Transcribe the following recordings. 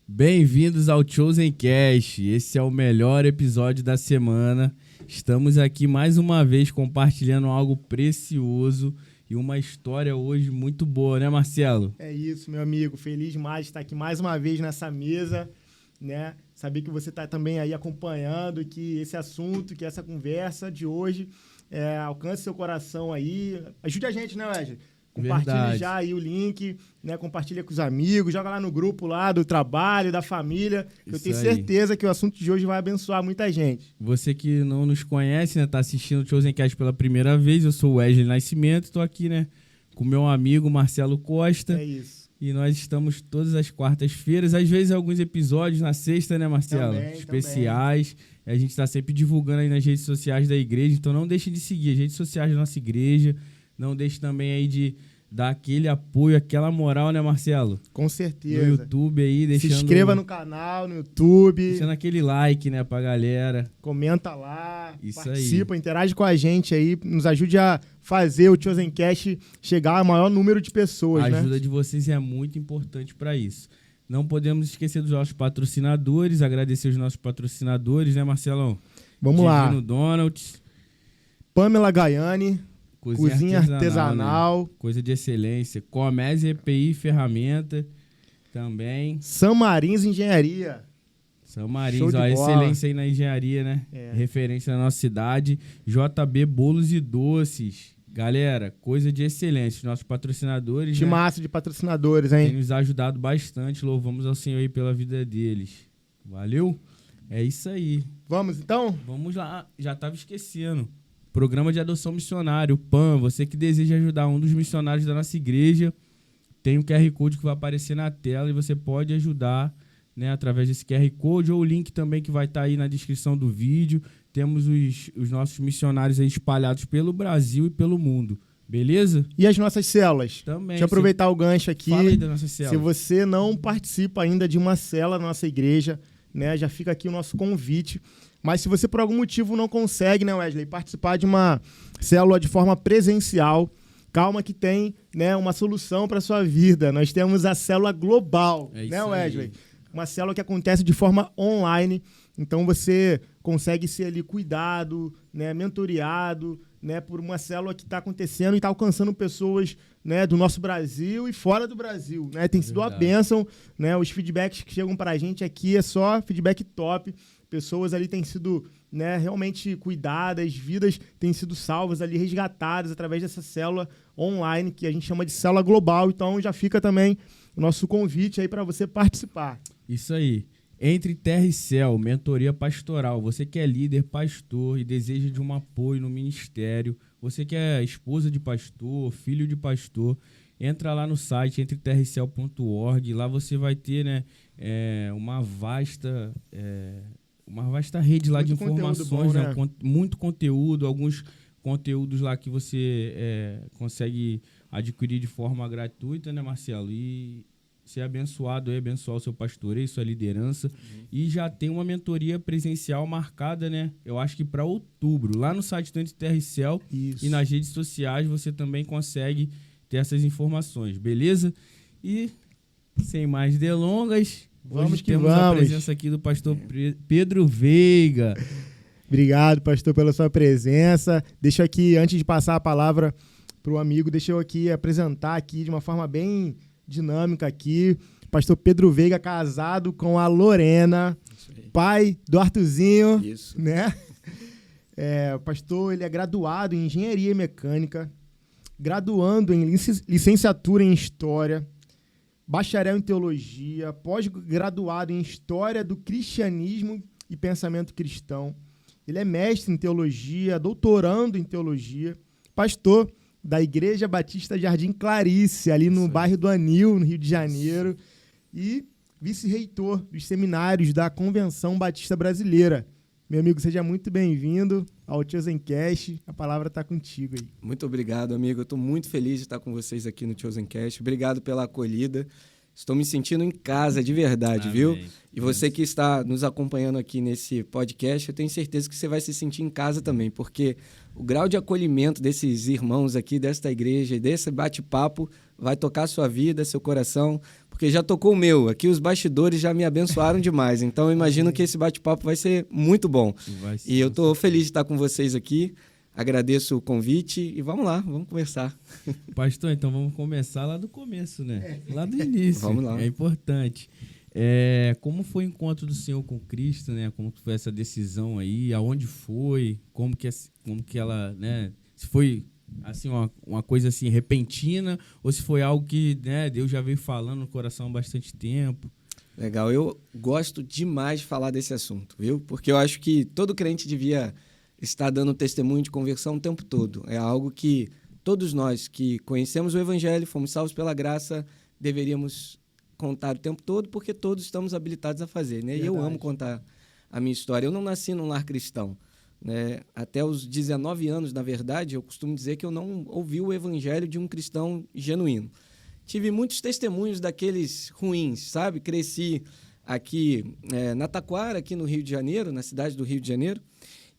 Bem-vindos ao Chosen Cast. Esse é o melhor episódio da semana. Estamos aqui mais uma vez compartilhando algo precioso e uma história hoje muito boa, né, Marcelo? É isso, meu amigo. Feliz demais de estar aqui mais uma vez nessa mesa, né? Saber que você está também aí acompanhando, que esse assunto, que essa conversa de hoje alcance seu coração aí. Ajude a gente, né, Wesley? Compartilhe já aí o link, né? Compartilha com os amigos, joga lá no grupo lá do trabalho, da família. Que eu tenho certeza que o assunto de hoje vai abençoar muita gente. Você que não nos conhece, né? Tá assistindo o Chosen Cast pela primeira vez. Eu sou o Wesley Nascimento, estou aqui, né? Com meu amigo Marcelo Costa. É isso. E nós estamos todas as quartas-feiras, às vezes alguns episódios na sexta, né, Marcelo? Especiais. Também. A gente está sempre divulgando aí nas redes sociais da igreja, então não deixe de seguir as redes sociais da nossa igreja. Não deixe também aí de dar aquele apoio, aquela moral, né, Marcelo? Com certeza. No YouTube aí, deixando... Se inscreva no canal, no YouTube. Deixando aquele like, né, pra galera. Comenta lá, isso participa, aí. Interage com a gente aí, nos ajude a fazer o Chosen Cast chegar ao maior número de pessoas, A né? ajuda de vocês é muito importante para isso. Não podemos esquecer dos nossos patrocinadores, agradecer os nossos patrocinadores, né, Marcelão? Vamos lá. Divino Donald. Pamela Gaiani. Cozinha artesanal. Né? Coisa de excelência. Comés EPI Ferramenta também. São Marins Engenharia. São Marins, ó, excelência aí na engenharia, né? Referência na nossa cidade. JB Bolos e Doces. Galera, coisa de excelência. Nossos patrocinadores, Timaço, né? De patrocinadores, hein? Tem nos ajudado bastante. Louvamos ao Senhor aí pela vida deles. Valeu? É isso aí. Vamos, então? Vamos lá. Já estava esquecendo. Programa de Adoção Missionário, PAM. Você que deseja ajudar um dos missionários da nossa igreja, tem um QR Code que vai aparecer na tela e você pode ajudar, né, através desse QR Code ou o link também que vai estar aí na descrição do vídeo. Temos os nossos missionários aí espalhados pelo Brasil e pelo mundo. Beleza? E as nossas células? Também. Deixa eu aproveitar o gancho aqui. Fala aí da nossa célula. Se você não participa ainda de uma célula na nossa igreja, né, já fica aqui o nosso convite. Mas se você por algum motivo não consegue, né, Wesley, participar de uma célula de forma presencial, calma que tem, né, uma solução para sua vida. Nós temos a célula global, né, Wesley? Aí. Uma célula que acontece de forma online. Então você consegue ser ali cuidado, né, mentoreado, né, por uma célula que está acontecendo e está alcançando pessoas, né, do nosso Brasil e fora do Brasil, né? Tem sido uma bênção, né? Os feedbacks que chegam para a gente aqui é só feedback top. Pessoas ali têm sido, né, realmente cuidadas, vidas têm sido salvas ali, resgatadas através dessa célula online que a gente chama de célula global. Então já fica também o nosso convite aí para você participar. Isso aí. Entre Terra e Céu, mentoria pastoral. Você que é líder, pastor e deseja de um apoio no ministério, você que é esposa de pastor, filho de pastor, entra lá no site entreterraecéu.org. Lá você vai ter, né, uma vasta rede lá de informações, bom, né? Muito conteúdo, alguns conteúdos lá que você consegue adquirir de forma gratuita, né, Marcelo? E ser abençoado, abençoar o seu pastoreio, sua liderança. E já tem uma mentoria presencial marcada, né? Eu acho que para outubro. Lá no site do Entre Terra e Céu. Isso. E nas redes sociais você também consegue ter essas informações, beleza? E sem mais delongas, hoje temos a presença aqui do pastor Pedro Veiga. Obrigado, pastor, pela sua presença. Deixa aqui, antes de passar a palavra para o amigo, deixa eu aqui apresentar aqui de uma forma bem dinâmica aqui. Pastor Pedro Veiga, casado com a Lorena, pai do Artuzinho. Isso. Né? O pastor, ele é graduado em Engenharia Mecânica, graduando em licenciatura em História, bacharel em Teologia, pós-graduado em História do Cristianismo e Pensamento Cristão. Ele é mestre em Teologia, doutorando em Teologia, pastor da Igreja Batista Jardim Clarice, ali no bairro do Anil, no Rio de Janeiro, e vice-reitor dos seminários da Convenção Batista Brasileira. Meu amigo, seja muito bem-vindo ao Chosen Cast. A palavra está contigo aí. Muito obrigado, amigo. Eu estou muito feliz de estar com vocês aqui no Chosen Cast. Obrigado pela acolhida. Estou me sentindo em casa de verdade, viu? E você que está nos acompanhando aqui nesse podcast, eu tenho certeza que você vai se sentir em casa também, porque o grau de acolhimento desses irmãos aqui, desta igreja e desse bate-papo vai tocar a sua vida, seu coração, porque já tocou o meu. Aqui os bastidores já me abençoaram demais. Então, eu imagino que esse bate-papo vai ser muito bom. E eu estou feliz de estar com vocês aqui. Agradeço o convite e vamos lá, vamos conversar. Pastor, então vamos começar lá do começo, né? Lá do início. Vamos lá. É importante. Como foi o encontro do Senhor com Cristo, né? Como foi essa decisão aí? Aonde foi? Como que ela, né? Se foi assim uma coisa assim repentina ou se foi algo que, né, Deus já veio falando no coração há bastante tempo? Legal, eu gosto demais de falar desse assunto, viu? Porque eu acho que todo crente devia estar dando testemunho de conversão o tempo todo. É algo que todos nós que conhecemos o Evangelho, fomos salvos pela graça, deveríamos contar o tempo todo, porque todos estamos habilitados a fazer, né? E eu amo contar a minha história. Eu não nasci num lar cristão, né? Até os 19 anos, na verdade, eu costumo dizer que eu não ouvi o Evangelho de um cristão genuíno. Tive muitos testemunhos daqueles ruins, sabe? Cresci aqui na Taquara, aqui no Rio de Janeiro, na cidade do Rio de Janeiro.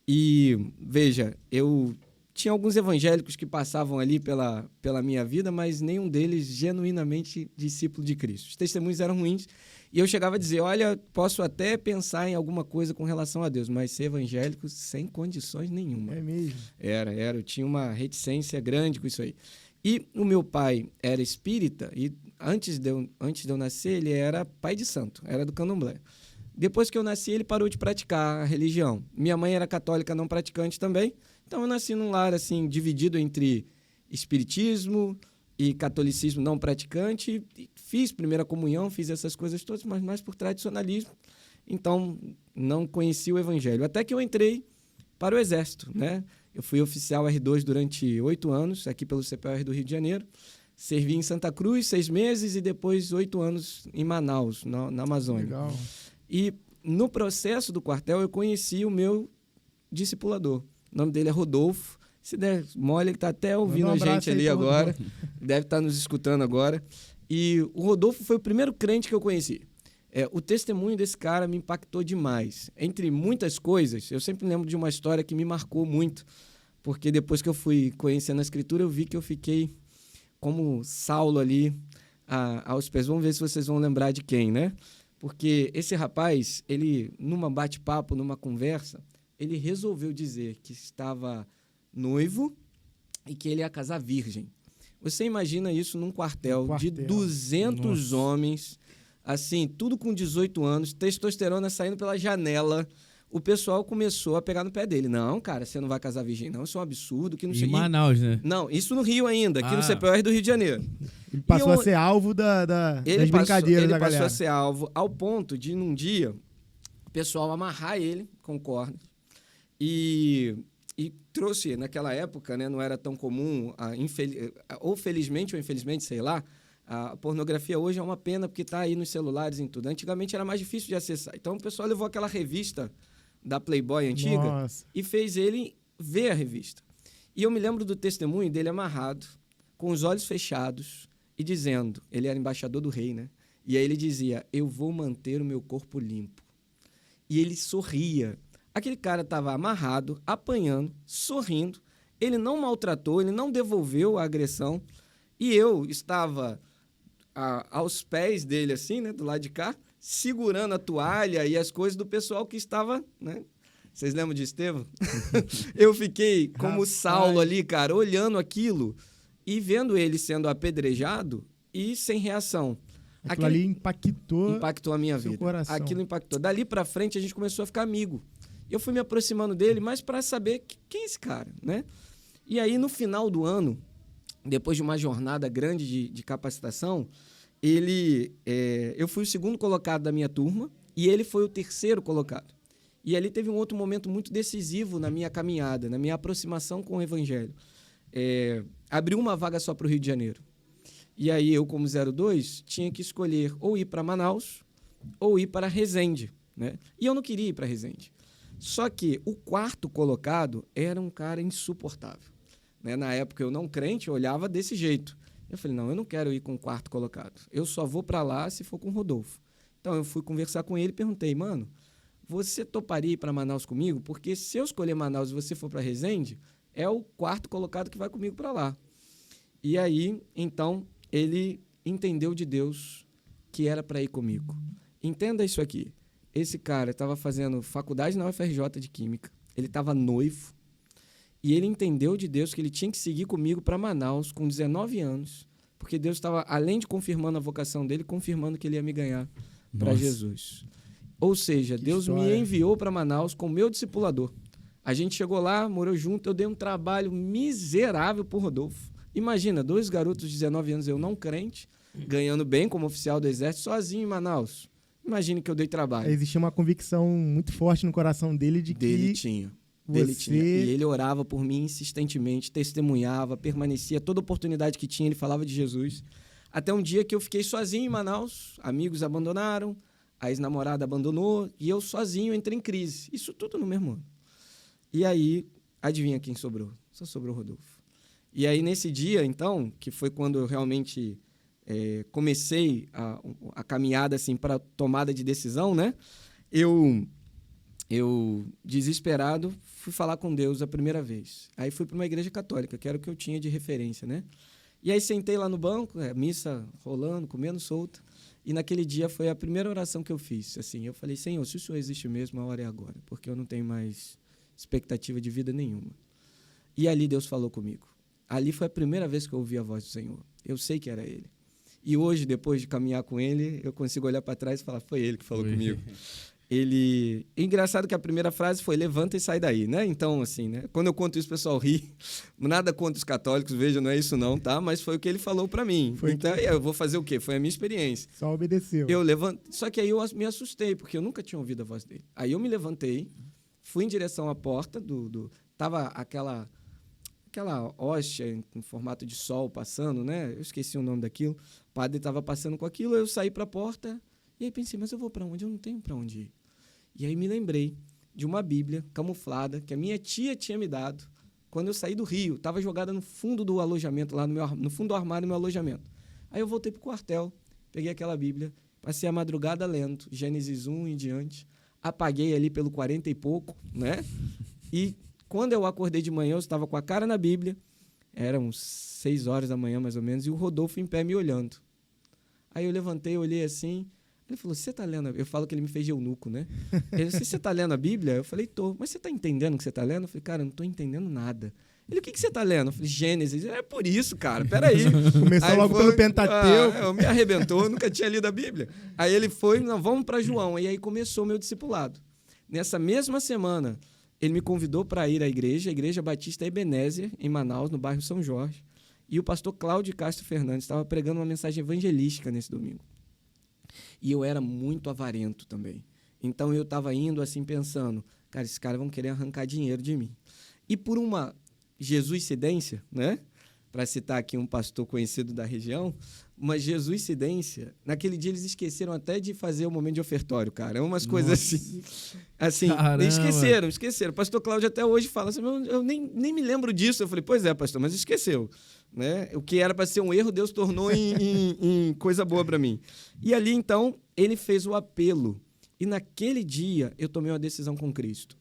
E, veja, eu tinha alguns evangélicos que passavam ali pela minha vida, mas nenhum deles genuinamente discípulo de Cristo. Os testemunhos eram ruins e eu chegava a dizer, olha, posso até pensar em alguma coisa com relação a Deus, mas ser evangélico sem condições nenhuma. É mesmo? Era. Eu tinha uma reticência grande com isso aí. E o meu pai era espírita e antes de eu nascer ele era pai de santo, era do candomblé. Depois que eu nasci, ele parou de praticar a religião. Minha mãe era católica não praticante também, então eu nasci num lar assim, dividido entre espiritismo e catolicismo não praticante. Fiz primeira comunhão, fiz essas coisas todas, mas mais por tradicionalismo. Então, não conheci o evangelho. Até que eu entrei para o Exército, né? Eu fui oficial R2 durante 8 anos, aqui pelo CPR do Rio de Janeiro. Servi em Santa Cruz 6 meses e depois 8 anos em Manaus, na Amazônia. Legal. E no processo do quartel eu conheci o meu discipulador. O nome dele é Rodolfo. Se der mole, ele está até ouvindo a gente ali agora. Deve estar nos escutando agora. E o Rodolfo foi o primeiro crente que eu conheci. O testemunho desse cara me impactou demais. Entre muitas coisas, eu sempre lembro de uma história que me marcou muito, porque depois que eu fui conhecendo a Escritura, eu vi que eu fiquei como Saulo ali aos pés. Vamos ver se vocês vão lembrar de quem, né? Porque esse rapaz, ele, numa bate-papo, numa conversa, ele resolveu dizer que estava noivo e que ele ia casar virgem. Você imagina isso num quartel de 200 homens, assim, tudo com 18 anos, testosterona saindo pela janela. O pessoal começou a pegar no pé dele. Não, cara, você não vai casar virgem, não. Isso é um absurdo. Que não Em Manaus, né? Não, isso no Rio ainda, aqui no CPR do Rio de Janeiro. Ele passou a ser alvo das brincadeiras da galera. Ele passou a ser alvo ao ponto de, num dia, o pessoal amarrar ele com cordas e trouxe, naquela época, né, não era tão comum, ou felizmente ou infelizmente, sei lá, a pornografia hoje é uma pena porque está aí nos celulares e em tudo. Antigamente era mais difícil de acessar. Então o pessoal levou aquela revista da Playboy antiga e fez ele ver a revista. E eu me lembro do testemunho dele amarrado, com os olhos fechados e dizendo, ele era embaixador do rei, né? E aí ele dizia, eu vou manter o meu corpo limpo. E ele sorria. Aquele cara estava amarrado, apanhando, sorrindo. Ele não maltratou, ele não devolveu a agressão. E eu estava aos pés dele, assim, né, do lado de cá, segurando a toalha e as coisas do pessoal que estava, né? Vocês lembram de Estevão? Eu fiquei como Saulo ali, cara, olhando aquilo e vendo ele sendo apedrejado e sem reação. Aquilo ali impactou a minha vida. Coração. Aquilo impactou. Dali pra frente a gente começou a ficar amigo. Eu fui me aproximando dele, mas para saber quem é esse cara, né? E aí, no final do ano, depois de uma jornada grande de capacitação, eu fui o segundo colocado da minha turma e ele foi o terceiro colocado. E ali teve um outro momento muito decisivo na minha caminhada, na minha aproximação com o Evangelho. Abriu uma vaga só para o Rio de Janeiro. E aí eu, como 02, tinha que escolher ou ir para Manaus ou ir para Resende, né? E eu não queria ir para Resende. Só que o quarto colocado era um cara insuportável, né? Na época, eu não crente, eu olhava desse jeito. Eu falei, não, eu não quero ir com o quarto colocado. Eu só vou para lá se for com o Rodolfo. Então, eu fui conversar com ele e perguntei, mano, você toparia ir para Manaus comigo? Porque se eu escolher Manaus e você for para Resende, é o quarto colocado que vai comigo para lá. E aí, então, ele entendeu de Deus que era para ir comigo. Entenda isso aqui. Esse cara estava fazendo faculdade na UFRJ de Química, ele estava noivo, e ele entendeu de Deus que ele tinha que seguir comigo para Manaus com 19 anos, porque Deus estava, além de confirmando a vocação dele, confirmando que ele ia me ganhar para Jesus. Ou seja, Deus me enviou para Manaus com o meu discipulador. A gente chegou lá, morou junto, eu dei um trabalho miserável pro Rodolfo. Imagina, 2 garotos de 19 anos, eu não crente, ganhando bem como oficial do Exército, sozinho em Manaus. Imagine que eu dei trabalho. Existia uma convicção muito forte no coração dele de que... Dele tinha. E ele orava por mim insistentemente, testemunhava, permanecia. Toda oportunidade que tinha, ele falava de Jesus. Até um dia que eu fiquei sozinho em Manaus, amigos abandonaram, a ex-namorada abandonou, e eu sozinho entrei em crise. Isso tudo no mesmo ano. E aí, adivinha quem sobrou? Só sobrou o Rodolfo. E aí, nesse dia, então, que foi quando eu realmente comecei a caminhada assim, para a tomada de decisão, né? Eu, desesperado, fui falar com Deus a primeira vez. Aí fui para uma igreja católica, que era o que eu tinha de referência, né? E aí sentei lá no banco, missa rolando, comendo solta, e naquele dia foi a primeira oração que eu fiz. Assim, eu falei, Senhor, se o Senhor existe mesmo, a hora é agora, porque eu não tenho mais expectativa de vida nenhuma. E ali Deus falou comigo. Ali foi a primeira vez que eu ouvi a voz do Senhor. Eu sei que era Ele. E hoje, depois de caminhar com Ele, eu consigo olhar para trás e falar, foi Ele que falou comigo. Engraçado que a primeira frase foi, levanta e sai daí, né? Então, assim, né? Quando eu conto isso, o pessoal ri. Nada contra os católicos, veja, não é isso não, tá? Mas foi o que Ele falou para mim. Então, eu vou fazer o quê? Foi a minha experiência. Só obedeceu. Só que aí eu me assustei, porque eu nunca tinha ouvido a voz dele. Aí eu me levantei, fui em direção à porta tava aquela hóstia em formato de sol passando, né? Eu esqueci o nome daquilo. O padre estava passando com aquilo, eu saí para a porta e aí pensei, mas eu vou para onde? Eu não tenho para onde ir. E aí me lembrei de uma Bíblia camuflada que a minha tia tinha me dado quando eu saí do Rio. Estava jogada no fundo do alojamento, lá no fundo do armário do meu alojamento. Aí eu voltei para o quartel, peguei aquela Bíblia, passei a madrugada lendo, Gênesis 1 em diante, apaguei ali pelo 40 e pouco, né? E quando eu acordei de manhã, eu estava com a cara na Bíblia, eram 6 horas da manhã mais ou menos, e o Rodolfo em pé me olhando. Aí eu levantei, olhei assim, ele falou, você está lendo a Bíblia? Eu falo que ele me fez de eunuco, né? Ele disse, você está lendo a Bíblia? Eu falei, tô. Mas você está entendendo o que você está lendo? Eu falei, cara, eu não estou entendendo nada. Ele, o que você está lendo? Eu falei, Gênesis. É por isso, cara, peraí. Começou logo pelo Pentateuco. Me arrebentou, eu nunca tinha lido a Bíblia. Aí ele foi, não, vamos para João. E aí começou o meu discipulado. Nessa mesma semana, ele me convidou para ir à igreja, a Igreja Batista Ebenezer, em Manaus, no bairro São Jorge. E o pastor Cláudio Castro Fernandes estava pregando uma mensagem evangelística nesse domingo. E eu era muito avarento também. Então eu estava indo assim pensando, cara, esses caras vão querer arrancar dinheiro de mim. E por uma jesuicidência, né? Para citar aqui um pastor conhecido da região, uma jesuicidência, naquele dia eles esqueceram até de fazer o momento de ofertório, cara. Umas coisas assim. Assim, esqueceram. O pastor Cláudio até hoje fala assim, eu nem me lembro disso. Eu falei, pois é, pastor, mas esqueceu. Né? O que era para ser um erro, Deus tornou em coisa boa para mim. E ali, então, ele fez o apelo. E naquele dia, eu tomei uma decisão com Cristo.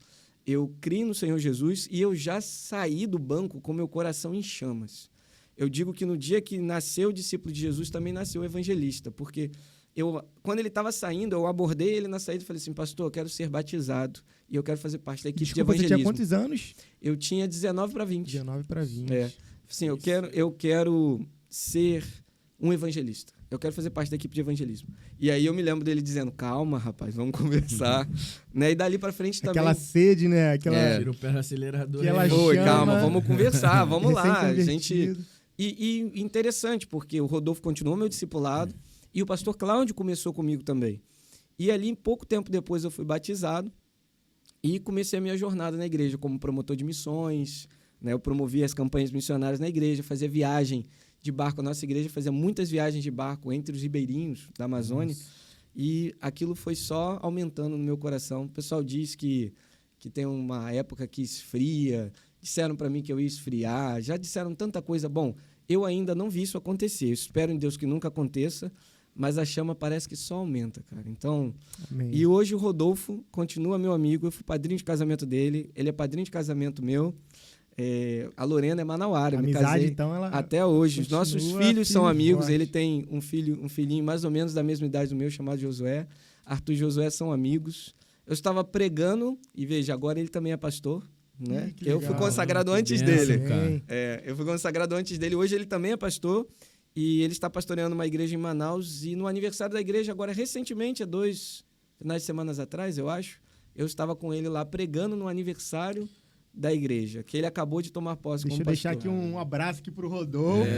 Eu criei no Senhor Jesus e eu já saí do banco com meu coração em chamas. Eu digo que no dia que nasceu o discípulo de Jesus, também nasceu o evangelista, porque quando ele estava saindo, eu abordei ele na saída e falei assim, pastor, eu quero ser batizado e eu quero fazer parte da equipe de evangelismo. Você tinha quantos anos? Eu tinha 19 para 20. 19 para 20. Sim, eu quero ser um evangelista. Eu quero fazer parte da equipe de evangelismo. E aí eu me lembro dele dizendo, calma, rapaz, vamos conversar. Né? E dali para frente também... Aquela sede, né? Tira o pé do acelerador. Calma, vamos conversar, vamos lá. E interessante, porque o Rodolfo continuou meu discipulado e o pastor Cláudio começou comigo também. E ali, pouco tempo depois, eu fui batizado e comecei a minha jornada na igreja como promotor de missões. Né? Eu promovia as campanhas missionárias na igreja, fazia viagem de barco. A nossa igreja fazia muitas viagens de barco entre os ribeirinhos da Amazônia. Nossa. E aquilo foi só aumentando no meu coração. O pessoal diz que tem uma época que esfria. Disseram para mim que eu ia esfriar. Já disseram tanta coisa. Bom, eu ainda não vi isso acontecer. Eu espero em Deus que nunca aconteça. Mas a chama parece que só aumenta, cara. Então, amém. E hoje o Rodolfo continua meu amigo. Eu fui padrinho de casamento dele. Ele é padrinho de casamento meu. A Lorena é manauara, eu me amizade, casei então, ela até hoje. Os nossos filhos são firme e amigos. forte. Ele tem um filhinho mais ou menos da mesma idade do meu, chamado Josué. Arthur e Josué são amigos. Eu estava pregando, e veja, agora ele também é pastor, né? Que Eu fui legal. consagrado Que antes benção, dele. cara. Eu fui consagrado antes dele. Hoje ele também é pastor. E ele está pastoreando uma igreja em Manaus. E no aniversário da igreja, agora recentemente, há 2 finais de semana atrás, eu acho, eu estava com ele lá pregando no aniversário da igreja, que ele acabou de tomar posse Deixa eu como deixar pastor. aqui um abraço aqui pro Rodolfo.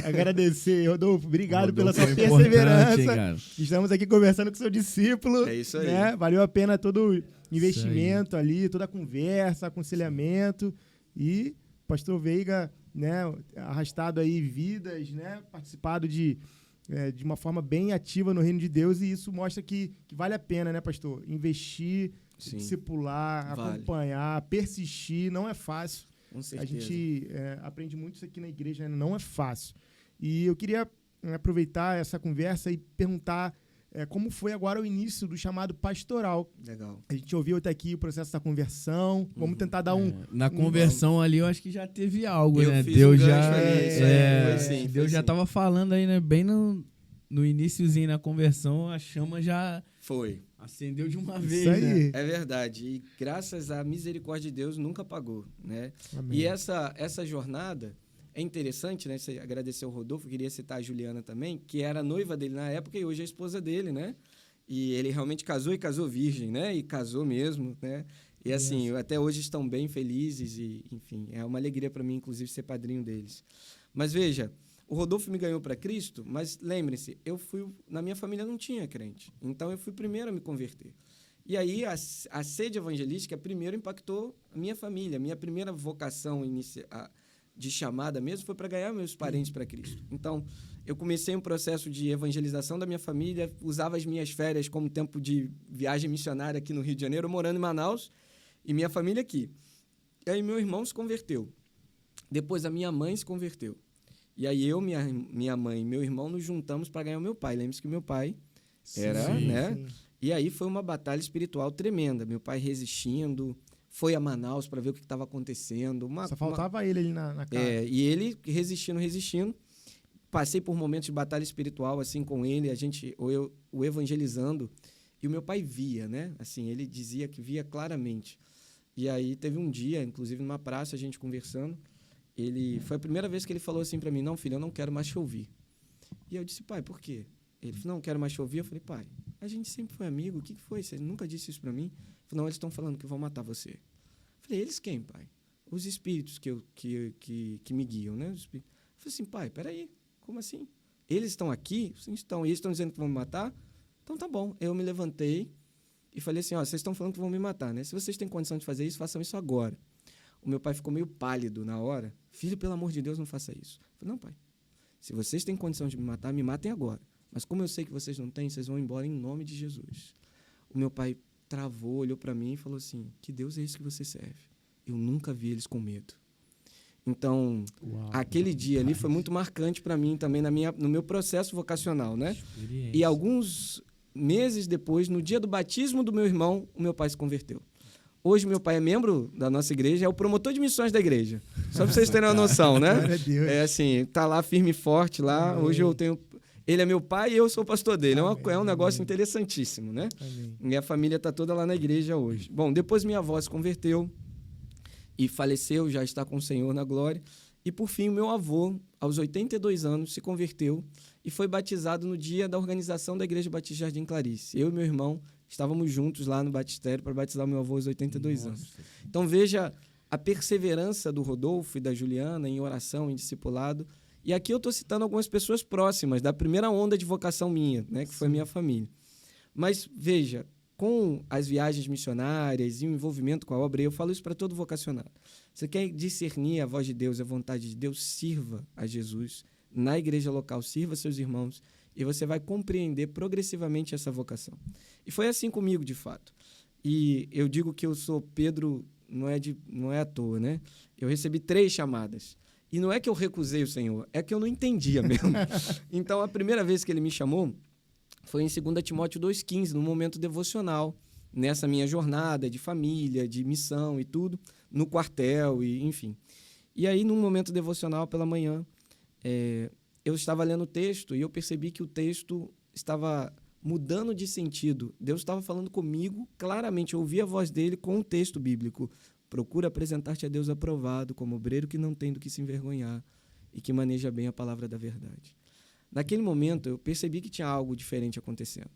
Agradecer. Rodolfo, obrigado pela sua Rodolfo é importante, perseverança. hein, cara? Estamos aqui conversando com seu discípulo. É isso aí. Né? Valeu a pena todo o investimento ali, toda a conversa, aconselhamento. E pastor Veiga, né, arrastado aí vidas, né, participado de uma forma bem ativa no reino de Deus, e isso mostra que vale a pena, né, pastor? Investir, Sim. discipular, Vale. acompanhar, persistir, não é fácil. Com A certeza. gente aprende muito isso aqui na igreja, né? Não é fácil. E eu queria aproveitar essa conversa e perguntar como foi agora o início do chamado pastoral. Legal. A gente ouviu até aqui o processo da conversão. Vamos tentar dar Na conversão ali, eu acho que já teve algo, Eu né? fiz Deus um já. gancho ali, isso aí, foi sim, Deus foi já sim. tava falando aí, né? Bem no iniciozinho, na conversão, a chama já Foi. acendeu de uma Isso vez, aí. né? É verdade. E graças à misericórdia de Deus, nunca apagou, né? Amém. E essa jornada é interessante, né? Você agradeceu o Rodolfo, eu queria citar a Juliana também, que era a noiva dele na época e hoje é a esposa dele, né? E ele realmente casou e casou virgem, né? E casou mesmo, né? E assim, até hoje estão bem felizes e, enfim, é uma alegria para mim, inclusive, ser padrinho deles. Mas veja, o Rodolfo me ganhou para Cristo, mas lembre-se, na minha família não tinha crente, então eu fui o primeiro a me converter. E aí a sede evangelística primeiro impactou a minha família. A minha primeira vocação de chamada mesmo foi para ganhar meus parentes para Cristo. Então, eu comecei um processo de evangelização da minha família, usava as minhas férias como tempo de viagem missionária aqui no Rio de Janeiro, morando em Manaus, e minha família aqui. E aí meu irmão se converteu. Depois a minha mãe se converteu. E aí eu, minha mãe e meu irmão nos juntamos para ganhar o meu pai. Lembre-se que meu pai era, né? Sim. E aí foi uma batalha espiritual tremenda. Meu pai resistindo, foi a Manaus para ver o que estava acontecendo. Só faltava ele ali na casa. E ele resistindo. Passei por momentos de batalha espiritual assim com ele, o evangelizando. E o meu pai via, né? Assim, ele dizia que via claramente. E aí teve um dia, inclusive numa praça, a gente conversando, foi a primeira vez que ele falou assim para mim: não, filho, eu não quero mais te ouvir. E eu disse: pai, por quê? Ele falou: não quero mais te ouvir. Eu falei: pai, a gente sempre foi amigo, o que foi? Você nunca disse isso para mim? Ele falou: não, eles estão falando que vão matar você. Eu falei: eles quem, pai? Os espíritos que me guiam, né? Eu falei assim: pai, peraí, como assim? Eles estão aqui? Sim, estão. E eles estão dizendo que vão me matar? Então tá bom. Eu me levantei e falei assim: ó, vocês estão falando que vão me matar, né? Se vocês têm condição de fazer isso, façam isso agora. O meu pai ficou meio pálido na hora. Filho, pelo amor de Deus, não faça isso. Eu falei: não, pai, se vocês têm condição de me matar, me matem agora. Mas como eu sei que vocês não têm, vocês vão embora em nome de Jesus. O meu pai travou, olhou para mim e falou assim: que Deus é esse que você serve? Eu nunca vi eles com medo. Então, aquele dia ali foi muito marcante para mim também no meu processo vocacional, né? E alguns meses depois, no dia do batismo do meu irmão, o meu pai se converteu. Hoje, meu pai é membro da nossa igreja, é o promotor de missões da igreja. Só para vocês terem uma noção, né? Glória a Deus. É assim, tá lá firme e forte lá. Amém. Hoje eu tenho... Ele é meu pai e eu sou o pastor dele. Amém. É um negócio interessantíssimo, né? Amém. Minha família está toda lá na igreja hoje. Bom, depois minha avó se converteu e faleceu, já está com o Senhor na glória. E, por fim, o meu avô, aos 82 anos, se converteu e foi batizado no dia da organização da Igreja Batista Jardim Clarice. Eu e meu irmão estávamos juntos lá no batistério para batizar o meu avô aos 82 anos. Então, veja a perseverança do Rodolfo e da Juliana em oração, em discipulado. E aqui eu estou citando algumas pessoas próximas da primeira onda de vocação minha, né, que foi minha família. Mas, veja, com as viagens missionárias e o envolvimento com a obra, eu falo isso para todo vocacionado. Você quer discernir a voz de Deus, a vontade de Deus, sirva a Jesus na igreja local, sirva seus irmãos, e você vai compreender progressivamente essa vocação. E foi assim comigo, de fato. E eu digo que eu sou Pedro, não é à toa, né? Eu recebi 3 chamadas. E não é que eu recusei o Senhor, é que eu não entendia mesmo. Então, a primeira vez que ele me chamou foi em 2 Timóteo 2,15, num momento devocional, nessa minha jornada de família, de missão e tudo, no quartel, e enfim. E aí, num momento devocional pela manhã, eu estava lendo o texto e eu percebi que o texto estava mudando de sentido. Deus estava falando comigo claramente, eu ouvi a voz dele com o texto bíblico. Procura apresentar-te a Deus aprovado, como obreiro que não tem do que se envergonhar e que maneja bem a palavra da verdade. Naquele momento, eu percebi que tinha algo diferente acontecendo.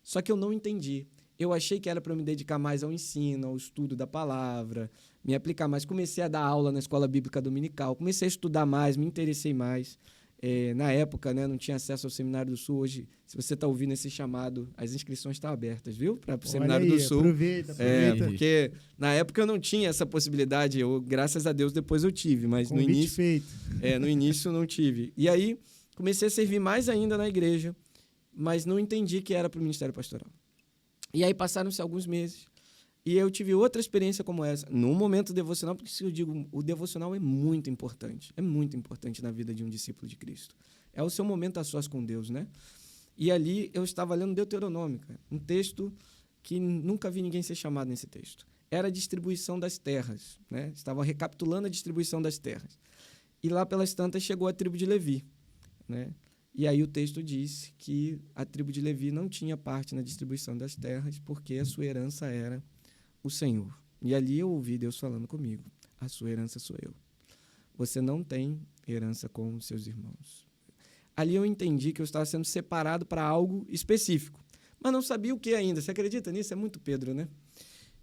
Só que eu não entendi. Eu achei que era para me dedicar mais ao ensino, ao estudo da palavra, me aplicar mais. Comecei a dar aula na escola bíblica dominical, comecei a estudar mais, me interessei mais. Na época, né, não tinha acesso ao Seminário do Sul. Hoje, se você está ouvindo esse chamado, as inscrições estão abertas, viu? Para o Seminário do Sul. Aproveita. Porque na época eu não tinha essa possibilidade. Graças a Deus, depois eu tive, mas no início, feito. No início não tive. E aí, comecei a servir mais ainda na igreja, mas não entendi que era para o ministério pastoral. E aí passaram-se alguns meses e eu tive outra experiência como essa, num momento devocional, porque se eu digo, o devocional é muito importante na vida de um discípulo de Cristo. É o seu momento a sós com Deus, né? E ali eu estava lendo Deuteronômio, cara, um texto que nunca vi ninguém ser chamado nesse texto. Era a distribuição das terras, né? Estava recapitulando a distribuição das terras. E lá pelas tantas chegou a tribo de Levi, né? E aí o texto disse que a tribo de Levi não tinha parte na distribuição das terras porque a sua herança era o Senhor. E ali eu ouvi Deus falando comigo, a sua herança sou eu. Você não tem herança com os seus irmãos. Ali eu entendi que eu estava sendo separado para algo específico, mas não sabia o que ainda. Você acredita nisso? É muito Pedro, né?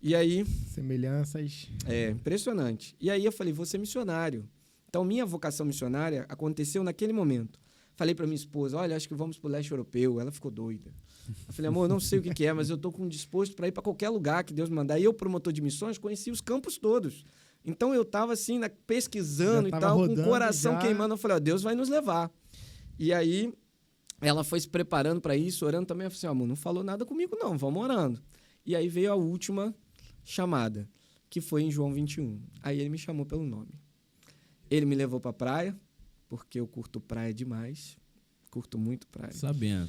E aí... Semelhanças. Impressionante. E aí eu falei, vou ser missionário. Então minha vocação missionária aconteceu naquele momento. Falei para minha esposa, olha, acho que vamos para o leste europeu. Ela ficou doida. Eu falei, amor, não sei o que é, mas eu estou disposto para ir para qualquer lugar que Deus mandar. E eu, promotor de missões, conheci os campos todos. Então, eu estava assim, pesquisando e tal, com o coração queimando. Eu falei, Deus vai nos levar. E aí, ela foi se preparando para isso, orando também. Eu falei assim, amor, não falou nada comigo não, vamos orando. E aí veio a última chamada, que foi em João 21. Aí ele me chamou pelo nome. Ele me levou para a praia, porque eu curto praia demais, curto muito praia. Sabendo.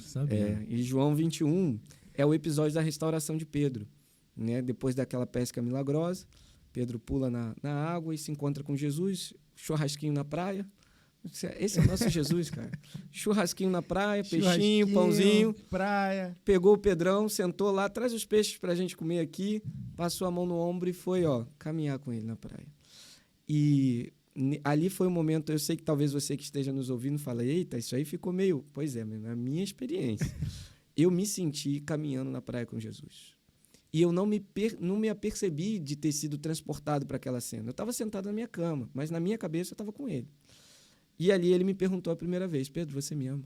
E João 21 é o episódio da restauração de Pedro, né? Depois daquela pesca milagrosa, Pedro pula na água e se encontra com Jesus, churrasquinho na praia. Esse é o nosso Jesus, cara. Churrasquinho na praia, peixinho, pãozinho. Praia. Pegou o Pedrão, sentou lá, traz os peixes pra gente comer aqui, passou a mão no ombro e foi, caminhar com ele na praia. E ali foi o momento, eu sei que talvez você que esteja nos ouvindo fala, eita, isso aí ficou meio... Pois é, na minha experiência. Eu me senti caminhando na praia com Jesus. E eu não me apercebi de ter sido transportado para aquela cena. Eu estava sentado na minha cama, mas na minha cabeça eu estava com ele. E ali ele me perguntou a primeira vez, Pedro, você me ama?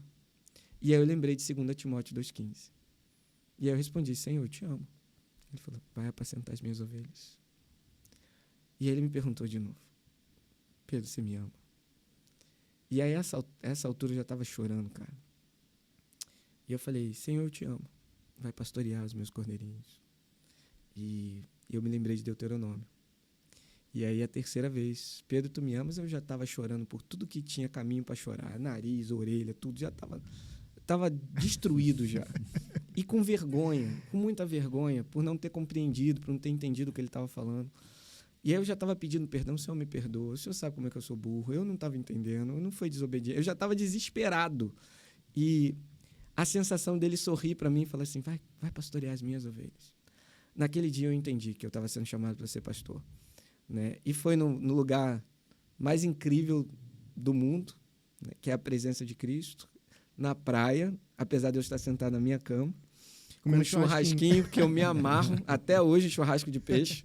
E aí eu lembrei de 2 Timóteo 2,15. E aí eu respondi, Senhor, eu te amo. Ele falou, vai apacentar as minhas ovelhas. E aí ele me perguntou de novo, Pedro, você me ama? E aí, essa altura, eu já estava chorando, cara. E eu falei, Senhor, eu te amo. Vai pastorear os meus cordeirinhos. E eu me lembrei de Deuteronômio. E aí, a terceira vez, Pedro, tu me amas? Eu já estava chorando por tudo que tinha caminho para chorar. Nariz, orelha, tudo. Já estava destruído já. E com vergonha, com muita vergonha, por não ter compreendido, por não ter entendido o que ele estava falando. E aí eu já estava pedindo perdão, o Senhor me perdoa, o Senhor sabe como é que eu sou burro, eu não estava entendendo, eu não fui desobediente, eu já estava desesperado. E a sensação dele sorrir para mim e falar assim, vai pastorear as minhas ovelhas. Naquele dia eu entendi que eu estava sendo chamado para ser pastor, né? E foi no lugar mais incrível do mundo, né? Que é a presença de Cristo, na praia, apesar de eu estar sentado na minha cama, com um churrasquinho que eu me amarro, até hoje churrasco de peixe.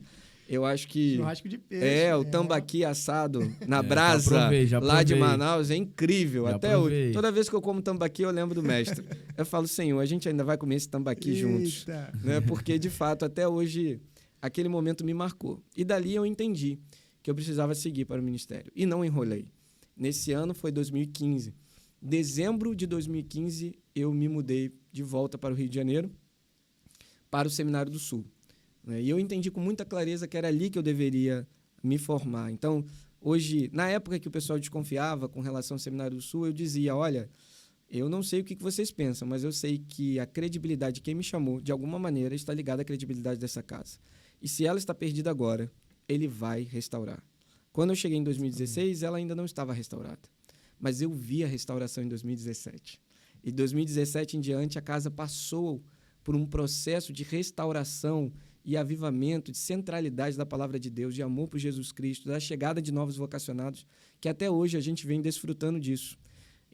Eu acho que... Churrasco de peixe. O tambaqui assado na brasa, já lá de Manaus, é incrível. Já até hoje. Toda vez que eu como tambaqui, eu lembro do mestre. Eu falo, Senhor, a gente ainda vai comer esse tambaqui juntos. Né? Porque, de fato, até hoje, aquele momento me marcou. E dali eu entendi que eu precisava seguir para o ministério. E não enrolei. Nesse ano foi 2015. Dezembro de 2015, eu me mudei de volta para o Rio de Janeiro, para o Seminário do Sul. E eu entendi com muita clareza que era ali que eu deveria me formar. Então, hoje, na época que o pessoal desconfiava com relação ao Seminário do Sul, eu dizia, olha, eu não sei o que vocês pensam, mas eu sei que a credibilidade de quem me chamou, de alguma maneira, está ligada à credibilidade dessa casa. E se ela está perdida agora, ele vai restaurar. Quando eu cheguei em 2016, ela ainda não estava restaurada. Mas eu vi a restauração em 2017. E de 2017 em diante, a casa passou por um processo de restauração e avivamento, de centralidade da palavra de Deus, de amor por Jesus Cristo, da chegada de novos vocacionados, que até hoje a gente vem desfrutando disso.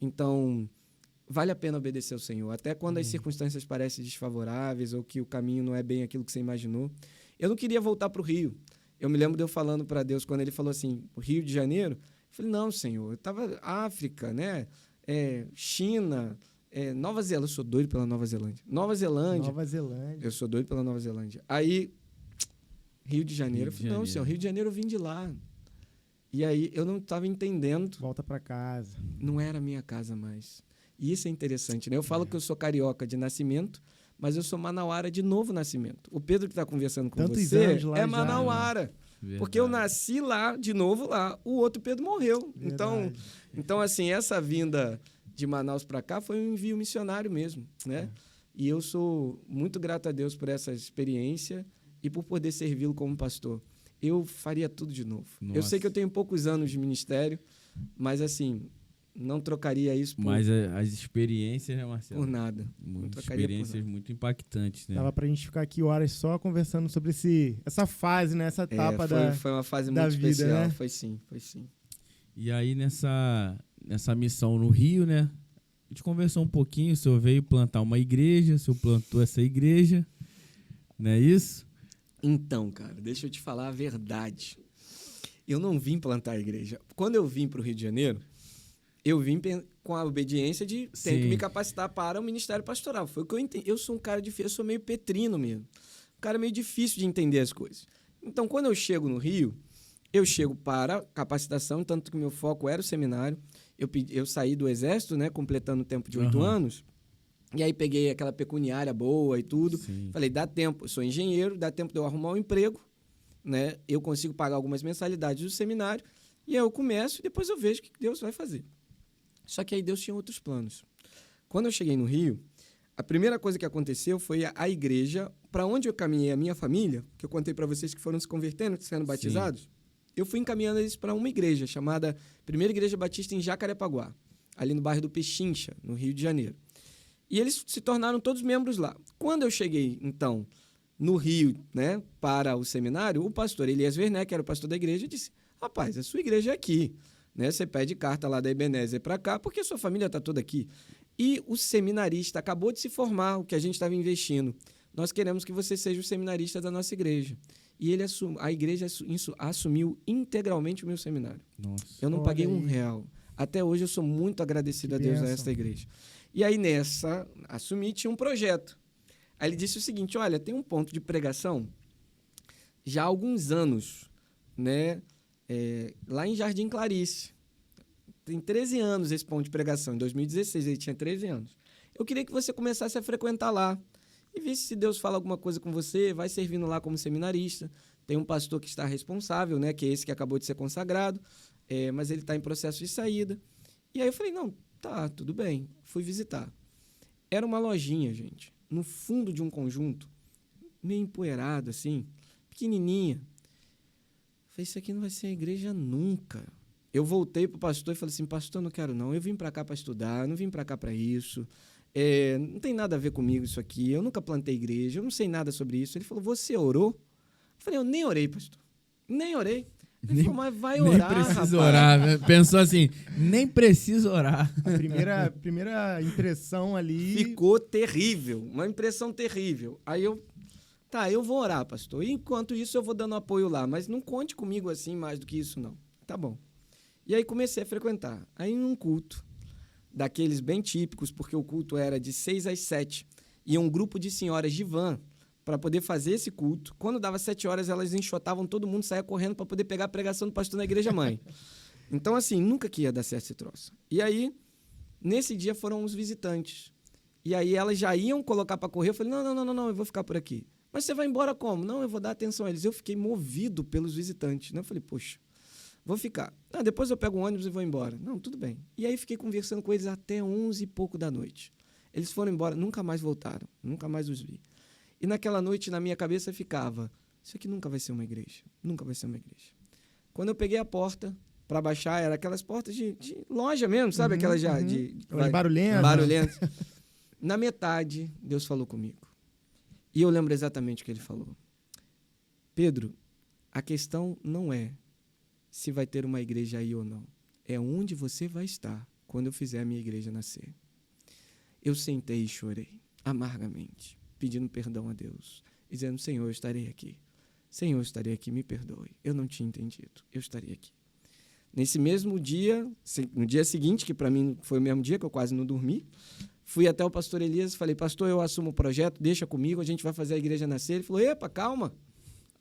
Então, vale a pena obedecer ao Senhor, até quando as circunstâncias parecem desfavoráveis ou que o caminho não é bem aquilo que você imaginou. Eu não queria voltar para o Rio. Eu me lembro de eu falando para Deus, quando ele falou assim, Rio de Janeiro, eu falei, não, Senhor, eu estava África, né? China, Nova Zelândia, eu sou doido pela Nova Zelândia. Nova Zelândia. Eu sou doido pela Nova Zelândia. Aí, Rio de Janeiro, eu falei, não, Senhor, Rio de Janeiro eu vim de lá. E aí eu não estava entendendo. Volta para casa. Não era a minha casa mais. E isso é interessante, né? Eu falo que eu sou carioca de nascimento, mas eu sou manauara de novo nascimento. O Pedro que está conversando com Tantos você anos lá é já, manauara. Verdade. Porque eu nasci lá, de novo lá. O outro Pedro morreu. Então, assim, essa vinda de Manaus para cá foi um envio missionário mesmo, né? E eu sou muito grato a Deus por essa experiência e por poder servi-lo como pastor. Eu faria tudo de novo. Nossa. Eu sei que eu tenho poucos anos de ministério, mas, assim, não trocaria isso por... Mas as experiências, né, Marcelo? Por nada. Muitas experiências muito impactantes, né? Dava pra gente ficar aqui horas só conversando sobre essa fase, né? Essa etapa foi uma fase da muito vida, especial. né? Foi sim. E aí, nessa missão no Rio, né? A gente conversou um pouquinho, o senhor veio plantar uma igreja, o senhor plantou essa igreja, não é isso? Então, cara, deixa eu te falar a verdade. Eu não vim plantar a igreja. Quando eu vim para o Rio de Janeiro, eu vim com a obediência de ter que me capacitar para o ministério pastoral. Foi o que eu entendi. Eu sou um cara difícil, eu sou meio petrino mesmo. Um cara meio difícil de entender as coisas. Então, quando eu chego no Rio, eu chego para capacitação, tanto que meu foco era o seminário. Eu saí do exército, né, completando o tempo de 8 anos, e aí peguei aquela pecuniária boa e tudo. Sim. Falei, dá tempo, eu sou engenheiro, dá tempo de eu arrumar um emprego, né? Eu consigo pagar algumas mensalidades do seminário, e aí eu começo e depois eu vejo o que Deus vai fazer. Só que aí Deus tinha outros planos. Quando eu cheguei no Rio, a primeira coisa que aconteceu foi a igreja, para onde eu caminhei a minha família, que eu contei para vocês que foram se convertendo, sendo batizados, eu fui encaminhando eles para uma igreja chamada Primeira Igreja Batista em Jacarepaguá, ali no bairro do Pechincha, no Rio de Janeiro. E eles se tornaram todos membros lá. Quando eu cheguei, então, no Rio, né, para o seminário, o pastor Elias Werneck, que era o pastor da igreja, disse, rapaz, a sua igreja é aqui, né? Você pede carta lá da Ebenezer para cá, porque a sua família está toda aqui. E o seminarista acabou de se formar, o que a gente estava investindo. Nós queremos que você seja o seminarista da nossa igreja. E a igreja assumiu integralmente o meu seminário. Nossa. Eu não paguei R$1. Até hoje eu sou muito agradecido a Deus a esta igreja. E aí assumi, tinha um projeto. Aí ele disse o seguinte, olha, tem um ponto de pregação já há alguns anos, né, lá em Jardim Clarice. Tem 13 anos esse ponto de pregação. Em 2016 ele tinha 13 anos. Eu queria que você começasse a frequentar lá e visse se Deus fala alguma coisa com você, vai servindo lá como seminarista. Tem um pastor que está responsável, né, que é esse que acabou de ser consagrado, mas ele está em processo de saída. E aí eu falei, não, tá, tudo bem. Fui visitar. Era uma lojinha, gente, no fundo de um conjunto, meio empoeirado, assim, pequenininha. Falei, isso aqui não vai ser a igreja nunca. Eu voltei pro pastor e falei assim, pastor, não quero não. Eu vim para cá para estudar, não vim para cá para isso. Não tem nada a ver comigo isso aqui. Eu nunca plantei igreja, eu não sei nada sobre isso. Ele falou, você orou? Eu falei, eu nem orei, pastor. Nem orei. Ele falou, mas vai orar, nem preciso rapaz. orar. Pensou assim, nem preciso orar. A primeira impressão ali... Ficou terrível, uma impressão terrível. Aí eu vou orar, pastor. E enquanto isso eu vou dando apoio lá, mas não conte comigo assim mais do que isso, não. Tá bom. E aí comecei a frequentar. Aí num culto, daqueles bem típicos, porque o culto era de 6 às 7, e um grupo de senhoras de van para poder fazer esse culto. Quando dava 7 horas, elas enxotavam todo mundo, saia correndo para poder pegar a pregação do pastor na igreja mãe. Então, assim, nunca que ia dar certo esse troço. E aí, nesse dia foram os visitantes. E aí elas já iam colocar para correr. Eu falei, não, eu vou ficar por aqui. Mas você vai embora como? Não, eu vou dar atenção a eles. Eu fiquei movido pelos visitantes, né? Eu falei, poxa, vou ficar. Depois eu pego um ônibus e vou embora. Não, tudo bem. E aí fiquei conversando com eles até 11 e pouco da noite. Eles foram embora, nunca mais voltaram. Nunca mais os vi. E naquela noite, na minha cabeça, ficava, isso aqui nunca vai ser uma igreja. Nunca vai ser uma igreja. Quando eu peguei a porta para baixar, era aquelas portas de loja mesmo, sabe? Aquelas já barulhentas. Na metade, Deus falou comigo. E eu lembro exatamente o que ele falou. Pedro, a questão não é se vai ter uma igreja aí ou não. É onde você vai estar quando eu fizer a minha igreja nascer. Eu sentei e chorei amargamente, pedindo perdão a Deus, dizendo, Senhor, eu estarei aqui. Senhor, eu estarei aqui, me perdoe. Eu não tinha entendido, eu estarei aqui. Nesse mesmo dia, no dia seguinte, que para mim foi o mesmo dia que eu quase não dormi, fui até o pastor Elias e falei, pastor, eu assumo o projeto, deixa comigo, a gente vai fazer a igreja nascer. Ele falou, epa, calma.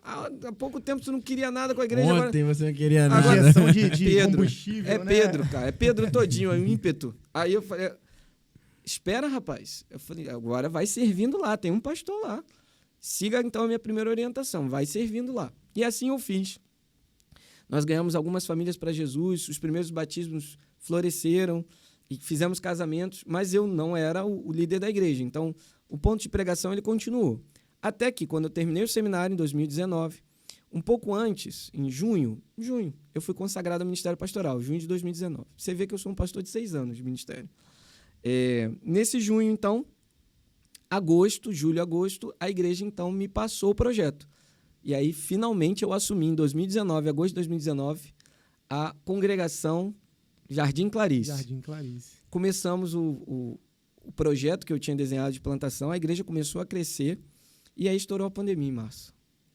Há pouco tempo você não queria nada com a igreja. Ontem você não queria nada. Agora, injeção de Pedro, combustível, né? Pedro, cara. É Pedro todinho, é um ímpeto. Aí eu falei, espera, rapaz. Eu falei, agora vai servindo lá, tem um pastor lá. Siga, então, a minha primeira orientação, vai servindo lá. E assim eu fiz. Nós ganhamos algumas famílias para Jesus, os primeiros batismos floresceram e fizemos casamentos, mas eu não era o líder da igreja. Então, o ponto de pregação ele continuou. Até que, quando eu terminei o seminário, em 2019, um pouco antes, em junho, eu fui consagrado ao Ministério Pastoral, junho de 2019. Você vê que eu sou um pastor de 6 anos de ministério. Nesse junho, então, julho, agosto, a igreja, então, me passou o projeto. E aí, finalmente, eu assumi, em 2019, agosto de 2019, a congregação Jardim Clarice. Jardim Clarice. Começamos o projeto que eu tinha desenhado de plantação, a igreja começou a crescer, e aí estourou a pandemia em março.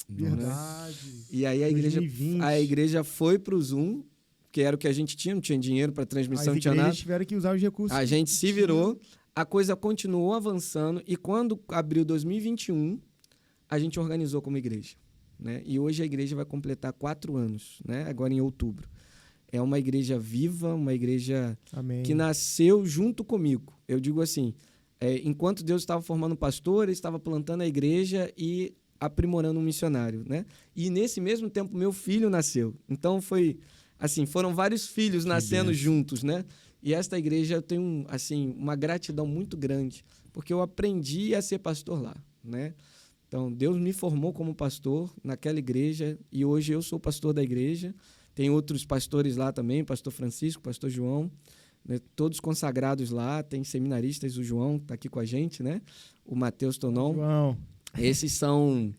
Verdade. E aí a igreja foi para o Zoom, que era o que a gente tinha, não tinha dinheiro para transmissão, não tinha nada. Tiveram que usar os recursos. A gente se virou, a coisa continuou avançando, e quando abriu 2021, a gente organizou como igreja. Né? E hoje a igreja vai completar 4 anos, né? Agora em outubro. É uma igreja viva, uma igreja Amém. Que nasceu junto comigo. Eu digo assim, enquanto Deus estava formando um pastor, ele estava plantando a igreja e aprimorando um missionário, né? E nesse mesmo tempo meu filho nasceu. Então foi assim, foram vários filhos nascendo juntos, né? E esta igreja eu tenho assim uma gratidão muito grande, porque eu aprendi a ser pastor lá, né? Então Deus me formou como pastor naquela igreja e hoje eu sou pastor da igreja. Tem outros pastores lá também, pastor Francisco, pastor João, né? Todos consagrados lá, tem seminaristas, o João está aqui com a gente, né? O Matheus Tonon. João. Esses são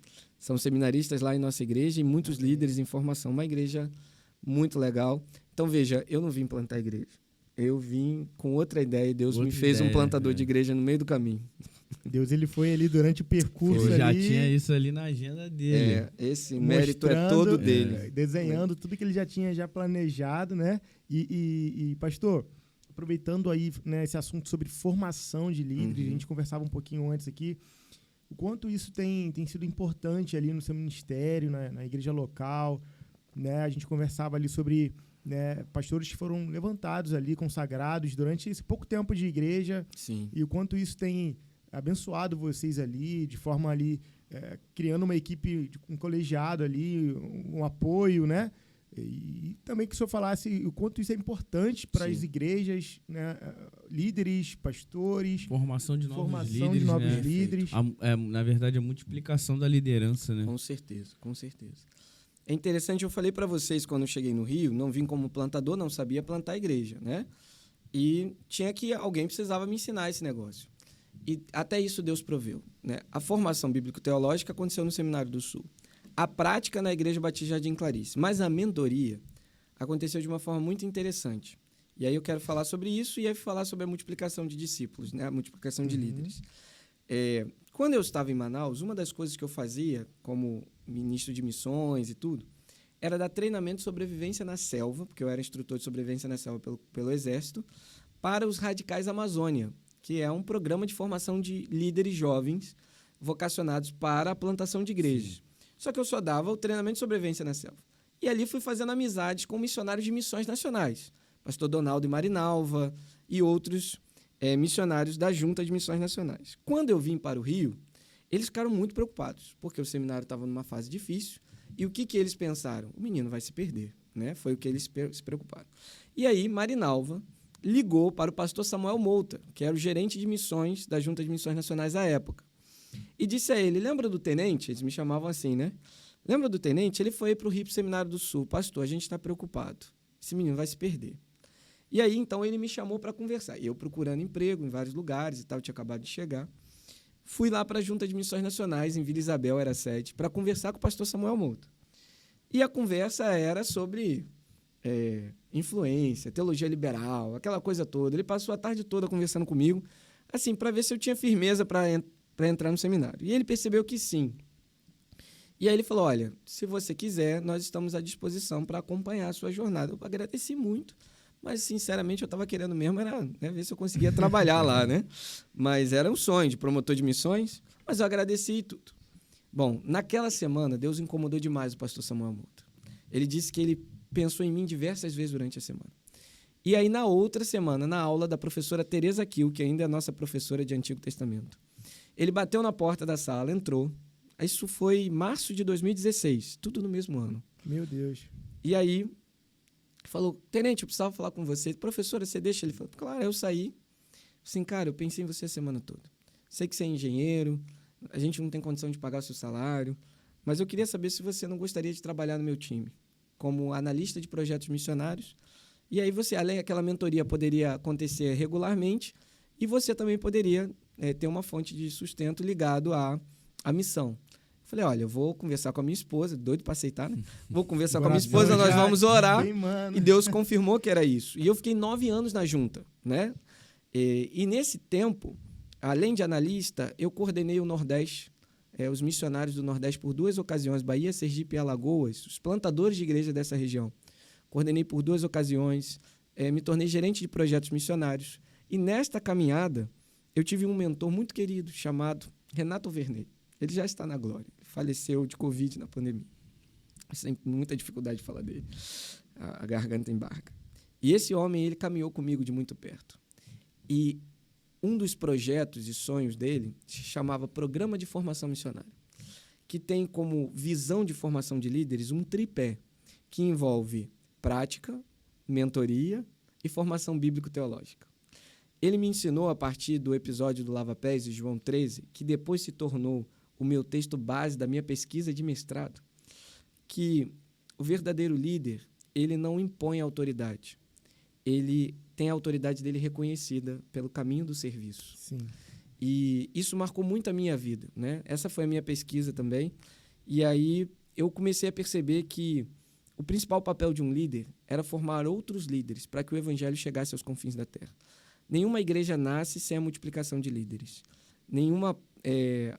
seminaristas lá em nossa igreja e muitos líderes em formação. Uma igreja muito legal. Então, veja, eu não vim plantar a igreja. Eu vim com outra ideia e Deus me fez um plantador de igreja no meio do caminho. Deus, ele foi ali durante o percurso. Já tinha isso ali na agenda dele. Esse mérito é todo dele. Desenhando tudo que ele já tinha planejado, né? E pastor, aproveitando aí, né, esse assunto sobre formação de líderes, a gente conversava um pouquinho antes aqui, o quanto isso tem sido importante ali no seu ministério, na igreja local, né? A gente conversava ali sobre, né, pastores que foram levantados ali, consagrados durante esse pouco tempo de igreja. Sim. E o quanto isso tem abençoado vocês ali, de forma ali, criando uma equipe, um colegiado ali, um apoio, né? E também que o senhor falasse o quanto isso é importante para as igrejas, né? Líderes, pastores. Formação de novos líderes. Na verdade, a multiplicação da liderança, né? Com certeza, com certeza. É interessante, eu falei para vocês quando eu cheguei no Rio, não vim como plantador, não sabia plantar a igreja, né? E alguém precisava me ensinar esse negócio. E até isso Deus proveu, né? A formação bíblico-teológica aconteceu no Seminário do Sul. A prática na Igreja Batista Jardim Clarice. Mas a mentoria aconteceu de uma forma muito interessante. E aí eu quero falar sobre isso e aí falar sobre a multiplicação de discípulos, né? A multiplicação de líderes. Quando eu estava em Manaus, uma das coisas que eu fazia como ministro de missões e tudo, era dar treinamento de sobrevivência na selva, porque eu era instrutor de sobrevivência na selva pelo Exército, para os radicais Amazônia, que é um programa de formação de líderes jovens vocacionados para a plantação de igrejas. Sim. Só que eu só dava o treinamento de sobrevivência na selva. E ali fui fazendo amizades com missionários de missões nacionais, pastor Donaldo e Marinalva e outros missionários da Junta de Missões Nacionais. Quando eu vim para o Rio, eles ficaram muito preocupados, porque o seminário estava numa fase difícil. E o que eles pensaram? O menino vai se perder, né? Foi o que eles se preocuparam. E aí, Marinalva ligou para o pastor Samuel Mouta, que era o gerente de missões da Junta de Missões Nacionais à época. E disse a ele, lembra do tenente? Eles me chamavam assim, né? Lembra do tenente? Ele foi para o RIP Seminário do Sul. Pastor, a gente está preocupado. Esse menino vai se perder. E aí, então, ele me chamou para conversar. Eu procurando emprego em vários lugares e tal, tinha acabado de chegar. Fui lá para a Junta de Missões Nacionais, em Vila Isabel, era a sede, para conversar com o pastor Samuel Mouto. E a conversa era sobre influência, teologia liberal, aquela coisa toda. Ele passou a tarde toda conversando comigo, assim, para ver se eu tinha firmeza para entrar no seminário. E ele percebeu que sim. E aí ele falou, olha, se você quiser, nós estamos à disposição para acompanhar a sua jornada. Eu agradeci muito, mas, sinceramente, eu estava querendo mesmo era, né, ver se eu conseguia trabalhar lá, né? Mas era um sonho de promotor de missões, mas eu agradeci e tudo. Bom, naquela semana, Deus incomodou demais o pastor Samuel Mouto. Ele disse que ele pensou em mim diversas vezes durante a semana. E aí, na outra semana, na aula da professora Teresa Kiel, que ainda é nossa professora de Antigo Testamento, ele bateu na porta da sala, entrou. Isso foi em março de 2016, tudo no mesmo ano. Meu Deus. E aí, falou, tenente, eu precisava falar com você. Professora, você deixa? Ele falou, claro, eu saí. Assim, cara, eu pensei em você a semana toda. Sei que você é engenheiro, a gente não tem condição de pagar o seu salário, mas eu queria saber se você não gostaria de trabalhar no meu time, como analista de projetos missionários. E aí você, além daquela mentoria, poderia acontecer regularmente e você também poderia ter uma fonte de sustento ligado à missão. Falei, olha, eu vou conversar com a minha esposa, doido para aceitar, né? Vou conversar com a minha esposa, nós vamos orar. E Deus confirmou que era isso. E eu fiquei 9 anos na junta, né? E nesse tempo, além de analista, eu coordenei o Nordeste, os missionários do Nordeste por 2 ocasiões, Bahia, Sergipe e Alagoas, os plantadores de igreja dessa região. Coordenei por 2 ocasiões, me tornei gerente de projetos missionários. E nesta caminhada, eu tive um mentor muito querido, chamado Renato Vernet. Ele já está na glória. Ele faleceu de Covid na pandemia. Sempre muita dificuldade de falar dele. A garganta embarga. E esse homem, ele caminhou comigo de muito perto. E um dos projetos e sonhos dele se chamava Programa de Formação Missionária, que tem como visão de formação de líderes um tripé que envolve prática, mentoria e formação bíblico-teológica. Ele me ensinou, a partir do episódio do Lava Pés, de João 13, que depois se tornou o meu texto base da minha pesquisa de mestrado, que o verdadeiro líder, ele não impõe autoridade. Ele tem a autoridade dele reconhecida pelo caminho do serviço. Sim. E isso marcou muito a minha vida, né? Essa foi a minha pesquisa também. E aí eu comecei a perceber que o principal papel de um líder era formar outros líderes para que o evangelho chegasse aos confins da terra. Nenhuma igreja nasce sem a multiplicação de líderes.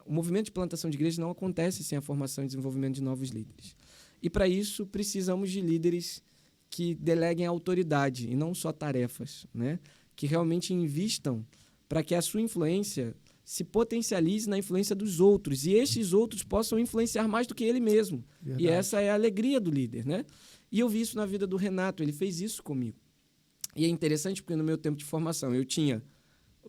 O movimento de plantação de igrejas não acontece sem a formação e desenvolvimento de novos líderes. E, para isso, precisamos de líderes que deleguem autoridade e não só tarefas, né? Que realmente invistam para que a sua influência se potencialize na influência dos outros e estes outros possam influenciar mais do que ele mesmo. Verdade. E essa é a alegria do líder, né? E eu vi isso na vida do Renato, ele fez isso comigo. E é interessante porque no meu tempo de formação eu tinha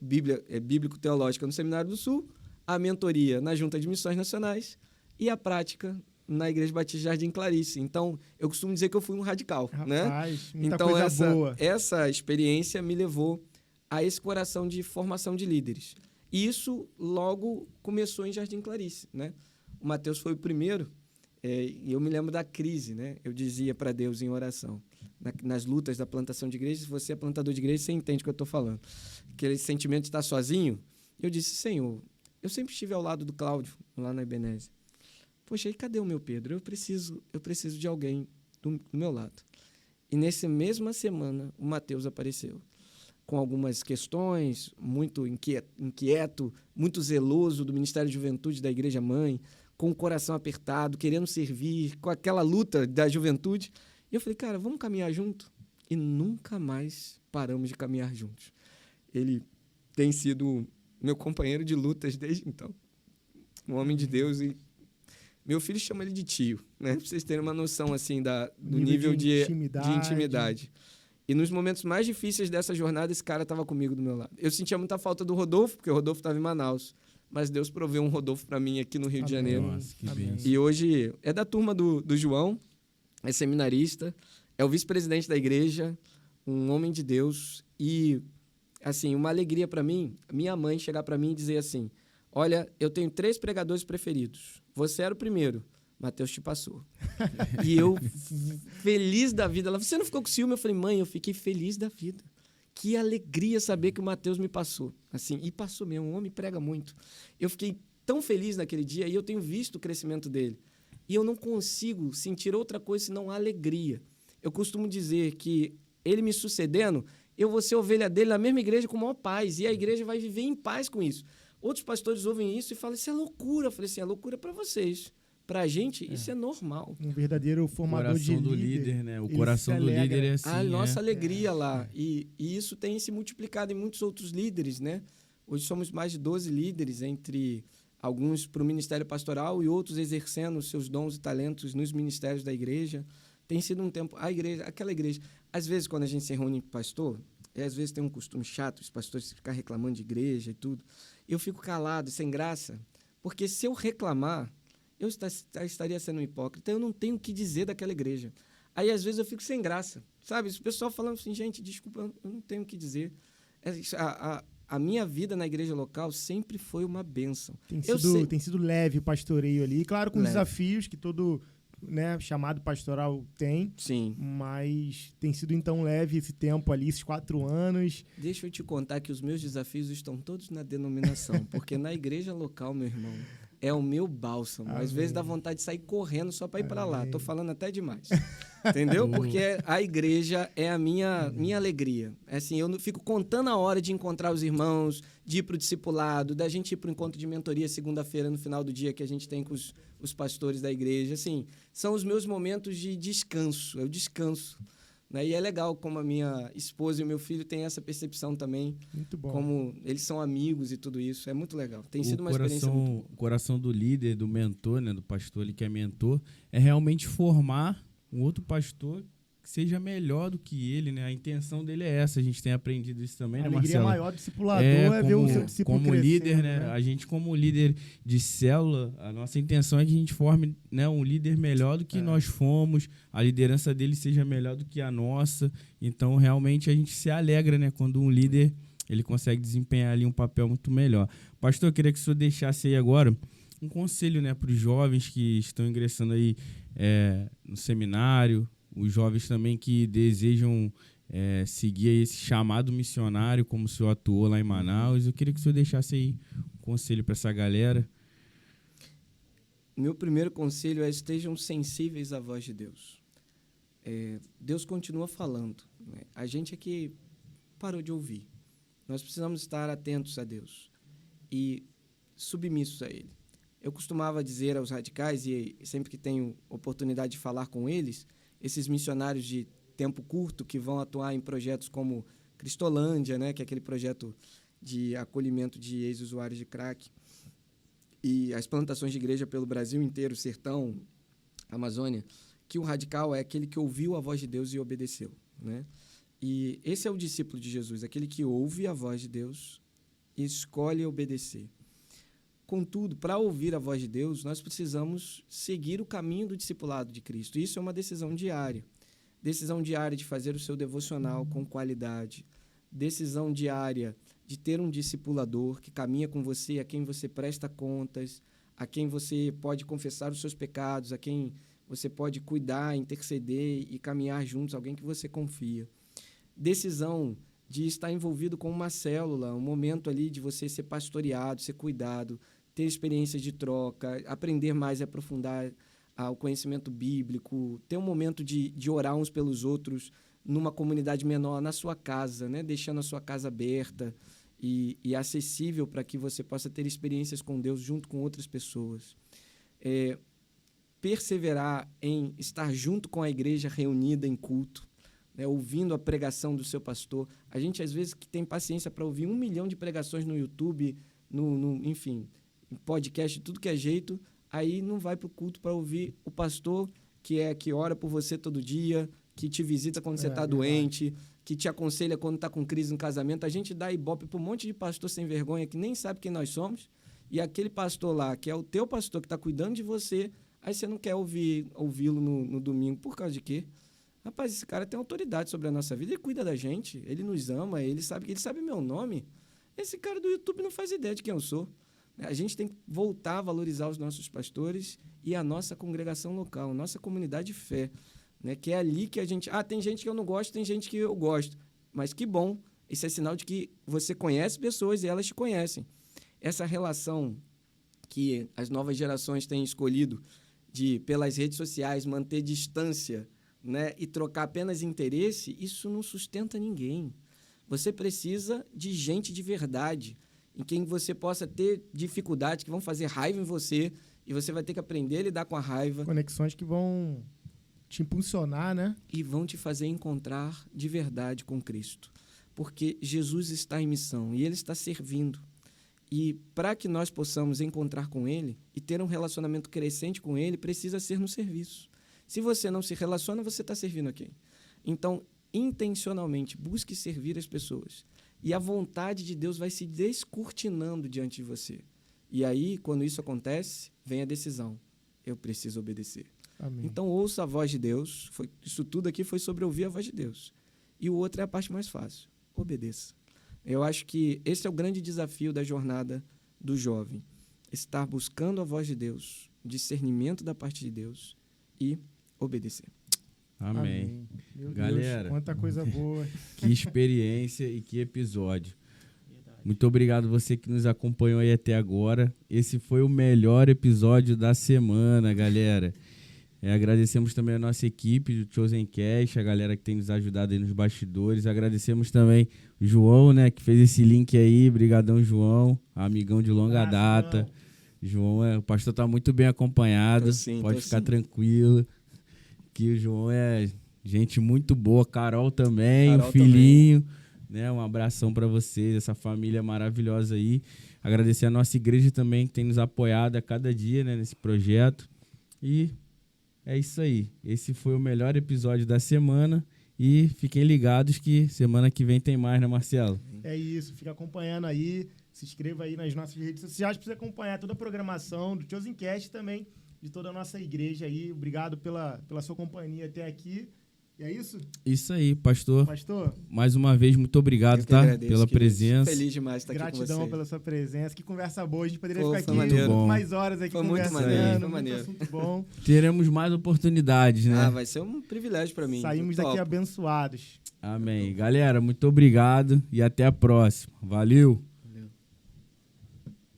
bíblico-teológica no Seminário do Sul, a mentoria na Junta de Missões Nacionais e a prática na Igreja Batista Jardim Clarice. Então, eu costumo dizer que eu fui um radical, Rapaz, né? Então, essa experiência me levou a esse coração de formação de líderes. E isso logo começou em Jardim Clarice, né? O Mateus foi o primeiro, e eu me lembro da crise, né? Eu dizia para Deus em oração, nas lutas da plantação de igreja, se você é plantador de igreja, você entende o que eu estou falando. Aquele sentimento de estar sozinho. Eu disse, Senhor, eu sempre estive ao lado do Cláudio, lá na Ebenezer. Poxa, e cadê o meu Pedro? Eu preciso de alguém do meu lado. E nessa mesma semana, o Mateus apareceu, com algumas questões, muito inquieto, muito zeloso do Ministério de Juventude da Igreja Mãe, com o coração apertado, querendo servir, com aquela luta da juventude. E eu falei, cara, vamos caminhar junto? E nunca mais paramos de caminhar juntos. Ele tem sido meu companheiro de lutas desde então. Um homem de Deus. E meu filho chama ele de tio, né? Pra vocês terem uma noção assim, do nível de intimidade. E nos momentos mais difíceis dessa jornada, esse cara estava comigo do meu lado. Eu sentia muita falta do Rodolfo, porque o Rodolfo estava em Manaus. Mas Deus proveu um Rodolfo para mim aqui no Rio de Janeiro. Nossa, que bênção. E hoje é da turma do João, é seminarista, é o vice-presidente da igreja, um homem de Deus. E, assim, uma alegria para mim, minha mãe chegar para mim e dizer assim, olha, eu tenho 3 pregadores preferidos. Você era o primeiro, Mateus te passou. E eu, feliz da vida, ela, você não ficou com ciúme? Eu falei, mãe, eu fiquei feliz da vida. Que alegria saber que o Mateus me passou. Assim, e passou mesmo, o homem prega muito. Eu fiquei tão feliz naquele dia e eu tenho visto o crescimento dele. E eu não consigo sentir outra coisa senão alegria. Eu costumo dizer que ele me sucedendo, eu vou ser ovelha dele na mesma igreja com a maior paz. E a igreja vai viver em paz com isso. Outros pastores ouvem isso e falam, isso é loucura. Eu falei assim, é loucura para vocês. Pra gente, isso é normal. Um verdadeiro formador de líder. O coração do líder, né? O coração do líder é assim. A nossa alegria lá. E isso tem se multiplicado em muitos outros líderes, né? Hoje somos mais de 12 líderes, entre alguns para o ministério pastoral e outros exercendo seus dons e talentos nos ministérios da igreja. Tem sido um tempo... aquela igreja... Às vezes, quando a gente se reúne com pastor, às vezes tem um costume chato, os pastores ficar reclamando de igreja e tudo. Eu fico calado, sem graça, porque se eu reclamar... eu estaria sendo um hipócrita, eu não tenho o que dizer daquela igreja. Aí, às vezes, eu fico sem graça, sabe? O pessoal falando assim, gente, desculpa, eu não tenho o que dizer. A minha vida na igreja local sempre foi uma bênção. Tem sido leve o pastoreio ali, claro, com os desafios que todo, né, chamado pastoral tem. Sim. Mas tem sido, então, leve esse tempo ali, esses 4 anos. Deixa eu te contar que os meus desafios estão todos na denominação, porque na igreja local, meu irmão, é o meu bálsamo. Às vezes dá vontade de sair correndo só para ir para lá. Tô falando até demais. Entendeu? Porque a igreja é a minha alegria. É assim, eu fico contando a hora de encontrar os irmãos, de ir para o discipulado, da gente ir para o encontro de mentoria segunda-feira, no final do dia, que a gente tem com os pastores da igreja. Assim, são os meus momentos de descanso. Eu descanso. Né? E é legal como a minha esposa e o meu filho têm essa percepção também. Muito bom. Como eles são amigos e tudo isso. É muito legal. Tem sido uma experiência muito boa. O coração do líder, do mentor, né, do pastor ali que é mentor, é realmente formar um outro pastor que seja melhor do que ele, né? A intenção dele é essa. A gente tem aprendido isso também, né, Marcelo? A alegria maior do discipulador é ver o seu discípulo como crescendo, líder, né? A gente, como líder de célula, a nossa intenção é que a gente forme, né, um líder melhor do que nós fomos, a liderança dele seja melhor do que a nossa. Então, realmente, a gente se alegra, né, quando um líder ele consegue desempenhar ali um papel muito melhor. Pastor, eu queria que o senhor deixasse aí agora um conselho, né, para os jovens que estão ingressando aí no seminário, os jovens também que desejam seguir aí esse chamado missionário, como o senhor atuou lá em Manaus. Eu queria que o senhor deixasse aí um conselho para essa galera. Meu primeiro conselho é: estejam sensíveis à voz de Deus. Deus continua falando, né? A gente é que parou de ouvir. Nós precisamos estar atentos a Deus e submissos a Ele. Eu costumava dizer aos radicais, e sempre que tenho oportunidade de falar com eles, esses missionários de tempo curto que vão atuar em projetos como Cristolândia, né, que é aquele projeto de acolhimento de ex-usuários de crack, e as plantações de igreja pelo Brasil inteiro, Sertão, Amazônia, que o radical é aquele que ouviu a voz de Deus e obedeceu, né? E esse é o discípulo de Jesus, aquele que ouve a voz de Deus e escolhe obedecer. Contudo, para ouvir a voz de Deus, nós precisamos seguir o caminho do discipulado de Cristo. Isso é uma decisão diária. Decisão diária de fazer o seu devocional com qualidade. Decisão diária de ter um discipulador que caminha com você, a quem você presta contas, a quem você pode confessar os seus pecados, a quem você pode cuidar, interceder e caminhar juntos, alguém que você confia. Decisão de estar envolvido com uma célula, um momento ali de você ser pastoreado, ser cuidado, ter experiências de troca, aprender mais e aprofundar o conhecimento bíblico, ter um momento de orar uns pelos outros numa comunidade menor, na sua casa, né? Deixando a sua casa aberta e acessível para que você possa ter experiências com Deus junto com outras pessoas. Perseverar em estar junto com a igreja reunida em culto, né? Ouvindo a pregação do seu pastor. A gente, às vezes, que tem paciência para ouvir 1 milhão de pregações no YouTube, enfim, em podcast, tudo que é jeito, aí não vai para o culto para ouvir o pastor que ora por você todo dia, que te visita quando você está doente, que te aconselha quando está com crise no casamento. A gente dá ibope para um monte de pastor sem vergonha que nem sabe quem nós somos, e aquele pastor lá, que é o teu pastor que está cuidando de você, aí você não quer ouvi-lo no domingo. Por causa de quê? Rapaz, esse cara tem autoridade sobre a nossa vida, ele cuida da gente, ele nos ama, ele sabe meu nome. Esse cara do YouTube não faz ideia de quem eu sou. A gente tem que voltar a valorizar os nossos pastores e a nossa congregação local, nossa comunidade de fé, né? Que é ali que a gente... tem gente que eu não gosto, tem gente que eu gosto. Mas que bom, isso é sinal de que você conhece pessoas e elas te conhecem. Essa relação que as novas gerações têm escolhido de, pelas redes sociais, manter distância, né? E trocar apenas interesse, isso não sustenta ninguém. Você precisa de gente de verdade, em quem você possa ter dificuldades, que vão fazer raiva em você, e você vai ter que aprender a lidar com a raiva. Conexões que vão te impulsionar, né? E vão te fazer encontrar de verdade com Cristo. Porque Jesus está em missão e Ele está servindo. E para que nós possamos encontrar com Ele e ter um relacionamento crescente com Ele, precisa ser no serviço. Se você não se relaciona, você está servindo a quem? Então, intencionalmente, busque servir as pessoas. E a vontade de Deus vai se descortinando diante de você. E aí, quando isso acontece, vem a decisão. Eu preciso obedecer. Amém. Então, ouça a voz de Deus. Isso tudo aqui foi sobre ouvir a voz de Deus. E o outro é a parte mais fácil. Obedeça. Eu acho que esse é o grande desafio da jornada do jovem. Estar buscando a voz de Deus, discernimento da parte de Deus e obedecer. Amém. Meu Galera, Deus, quanta coisa boa. Que experiência e que episódio. Muito obrigado você que nos acompanhou aí até agora. Esse foi o melhor episódio da semana, galera. Agradecemos também a nossa equipe do Chosen Cast, a galera que tem nos ajudado aí nos bastidores. Agradecemos também o João, né, que fez esse link aí. Brigadão, João, amigão de longa data. João, o pastor tá muito bem acompanhado. Pode ficar tranquilo, que o João é gente muito boa. Carol também, o filhinho. Né, um abração para vocês, essa família maravilhosa aí. Agradecer a nossa igreja também, que tem nos apoiado a cada dia, né, nesse projeto. E é isso aí. Esse foi o melhor episódio da semana. E fiquem ligados que semana que vem tem mais, né, Marcelo? É isso. Fica acompanhando aí. Se inscreva aí nas nossas redes sociais para você acompanhar toda a programação do Chosen Cast e também de toda a nossa igreja aí. Obrigado pela sua companhia até aqui. E é isso? Isso aí, pastor. Pastor, mais uma vez, muito obrigado, tá? Agradeço, pela presença. Feliz demais de estar aqui com você. Gratidão pela sua presença. Que conversa boa. A gente poderia ficar aqui muito mais horas aqui conversando. Muito assunto bom. Teremos mais oportunidades, né? Vai ser um privilégio para mim. Saímos daqui abençoados. Amém. Galera, muito obrigado e até a próxima. Valeu!